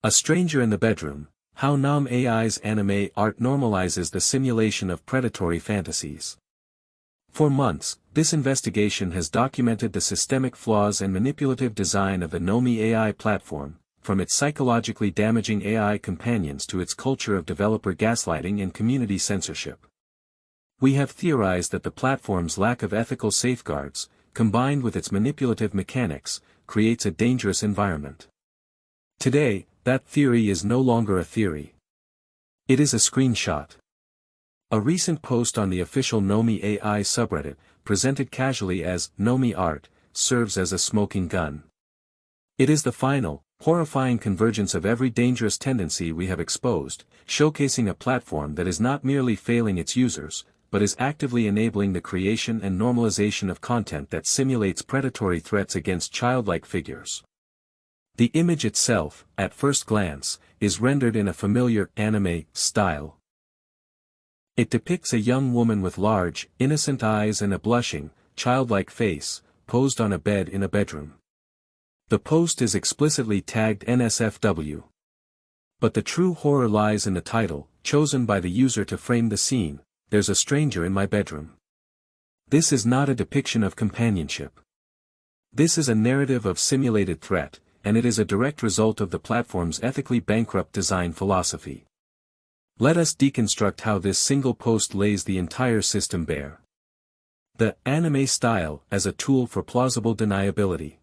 A Stranger in the Bedroom, How Nomi.ai's anime art normalizes the simulation of predatory fantasies. For months, this investigation has documented the systemic flaws and manipulative design of the Nomi.ai platform, from its psychologically damaging AI companions to its culture of developer gaslighting and community censorship. We have theorized that the platform's lack of ethical safeguards, combined with its manipulative mechanics, creates a dangerous environment. Today, that theory is no longer a theory. It is a screenshot. A recent post on the official Nomi.ai subreddit, presented casually as Nomi Art, serves as a smoking gun. It is the final, horrifying convergence of every dangerous tendency we have exposed, showcasing a platform that is not merely failing its users, but is actively enabling the creation and normalization of content that simulates predatory threats against childlike figures. The image itself, at first glance, is rendered in a familiar anime style. It depicts a young woman with large, innocent eyes and a blushing, childlike face, posed on a bed in a bedroom. The post is explicitly tagged NSFW. But the true horror lies in the title, chosen by the user to frame the scene, "There's a stranger in my bedroom." This is not a depiction of companionship. This is a narrative of simulated threat, and it is a direct result of the platform's ethically bankrupt design philosophy. Let us deconstruct how this single post lays the entire system bare. The anime style as a tool for plausible deniability.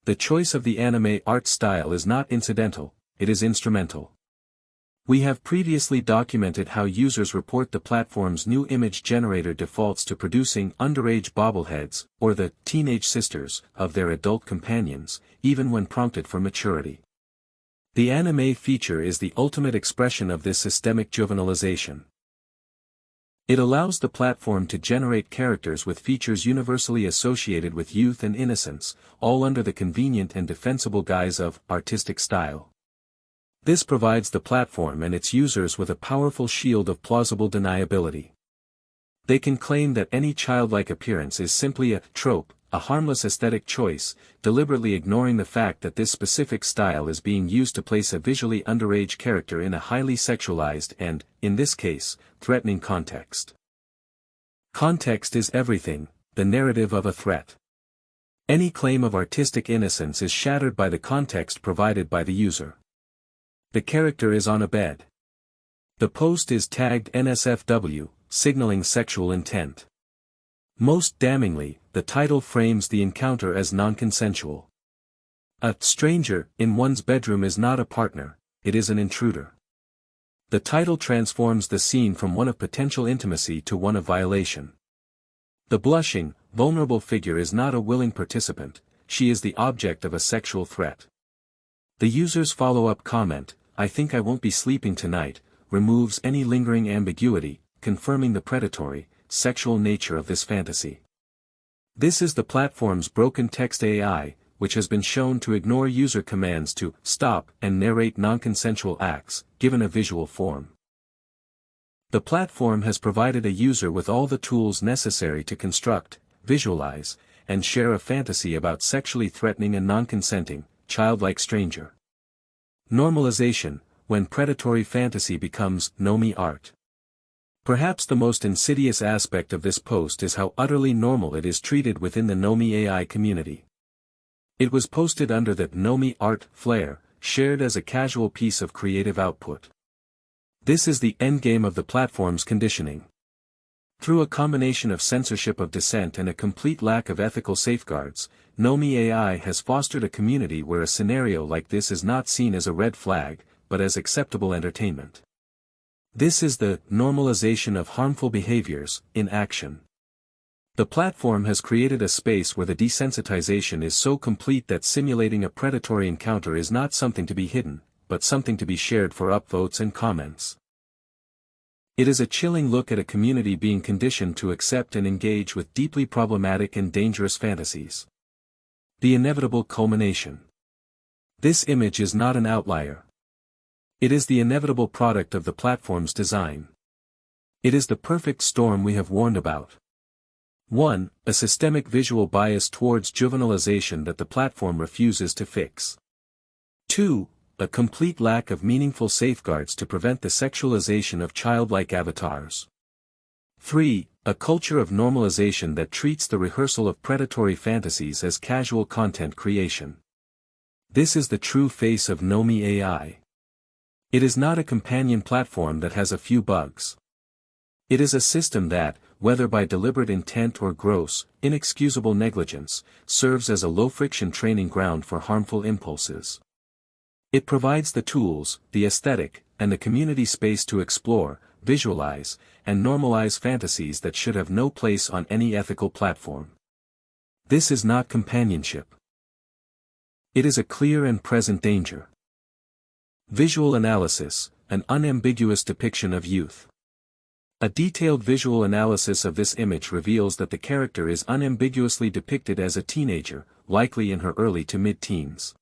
The choice of the anime art style is not incidental, it is instrumental. We have previously documented how users report the platform's new image generator defaults to producing underage bobbleheads, or the teenage sisters, of their adult companions, even when prompted for maturity. The anime feature is the ultimate expression of this systemic juvenilization. It allows the platform to generate characters with features universally associated with youth and innocence, all under the convenient and defensible guise of artistic style. This provides the platform and its users with a powerful shield of plausible deniability. They can claim that any childlike appearance is simply a trope, a harmless aesthetic choice, deliberately ignoring the fact that this specific style is being used to place a visually underage character in a highly sexualized and, in this case, threatening context. Context is everything, the narrative of a threat. Any claim of artistic innocence is shattered by the context provided by the user. The character is on a bed. The post is tagged NSFW, signaling sexual intent. Most damningly, the title frames the encounter as non-consensual. A stranger in one's bedroom is not a partner, it is an intruder. The title transforms the scene from one of potential intimacy to one of violation. The blushing, vulnerable figure is not a willing participant, she is the object of a sexual threat. The user's follow-up comment, "I think I won't be sleeping tonight," removes any lingering ambiguity, confirming the predatory, sexual nature of this fantasy. This is the platform's broken text AI, which has been shown to ignore user commands to stop and narrate non-consensual acts, given a visual form. The platform has provided a user with all the tools necessary to construct, visualize, and share a fantasy about sexually threatening a non-consenting, childlike stranger. Normalization, when predatory fantasy becomes Nomi art. Perhaps the most insidious aspect of this post is how utterly normal it is treated within the Nomi.ai community. It was posted under the Nomi Art flair, shared as a casual piece of creative output. This is the endgame of the platform's conditioning. Through a combination of censorship of dissent and a complete lack of ethical safeguards, Nomi.ai has fostered a community where a scenario like this is not seen as a red flag, but as acceptable entertainment. This is the normalization of harmful behaviors, in action. The platform has created a space where the desensitization is so complete that simulating a predatory encounter is not something to be hidden, but something to be shared for upvotes and comments. It is a chilling look at a community being conditioned to accept and engage with deeply problematic and dangerous fantasies. The inevitable culmination. This image is not an outlier. It is the inevitable product of the platform's design. It is the perfect storm we have warned about. 1. A systemic visual bias towards juvenilization that the platform refuses to fix. 2. a complete lack of meaningful safeguards to prevent the sexualization of childlike avatars. 3. A culture of normalization that treats the rehearsal of predatory fantasies as casual content creation. This is the true face of Nomi.ai. It is not a companion platform that has a few bugs. It is a system that, whether by deliberate intent or gross, inexcusable negligence, serves as a low-friction training ground for harmful impulses. It provides the tools, the aesthetic, and the community space to explore, visualize, and normalize fantasies that should have no place on any ethical platform. This is not companionship. It is a clear and present danger. Visual analysis, an unambiguous depiction of youth. A detailed visual analysis of this image reveals that the character is unambiguously depicted as a teenager, likely in her early to mid-teens.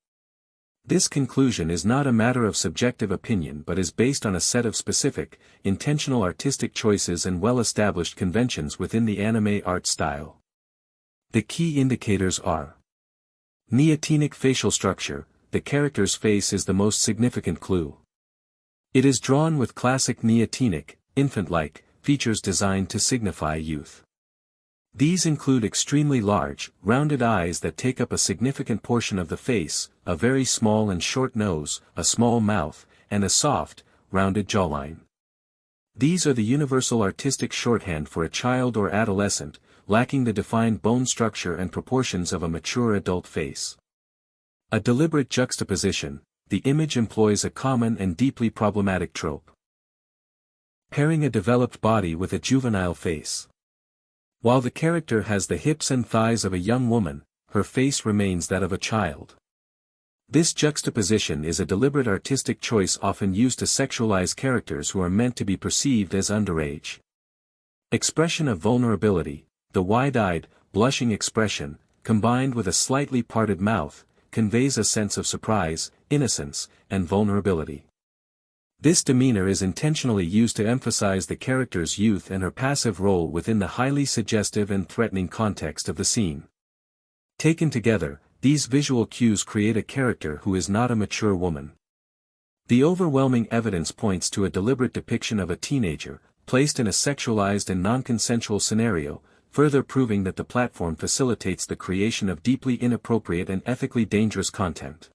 This conclusion is not a matter of subjective opinion but is based on a set of specific, intentional artistic choices and well-established conventions within the anime art style. The key indicators are: neotenic facial structure. The character's face is the most significant clue. It is drawn with classic neotenic, infant-like, features designed to signify youth. These include extremely large, rounded eyes that take up a significant portion of the face, a very small and short nose, a small mouth, and a soft, rounded jawline. These are the universal artistic shorthand for a child or adolescent, lacking the defined bone structure and proportions of a mature adult face. A deliberate juxtaposition, the image employs a common and deeply problematic trope. Pairing a developed body with a juvenile face. While the character has the hips and thighs of a young woman, her face remains that of a child. This juxtaposition is a deliberate artistic choice often used to sexualize characters who are meant to be perceived as underage. Expression of vulnerability, the wide-eyed, blushing expression, combined with a slightly parted mouth, conveys a sense of surprise, innocence, and vulnerability. This demeanor is intentionally used to emphasize the character's youth and her passive role within the highly suggestive and threatening context of the scene. Taken together, these visual cues create a character who is not a mature woman. The overwhelming evidence points to a deliberate depiction of a teenager, placed in a sexualized and non-consensual scenario, further proving that the platform facilitates the creation of deeply inappropriate and ethically dangerous content.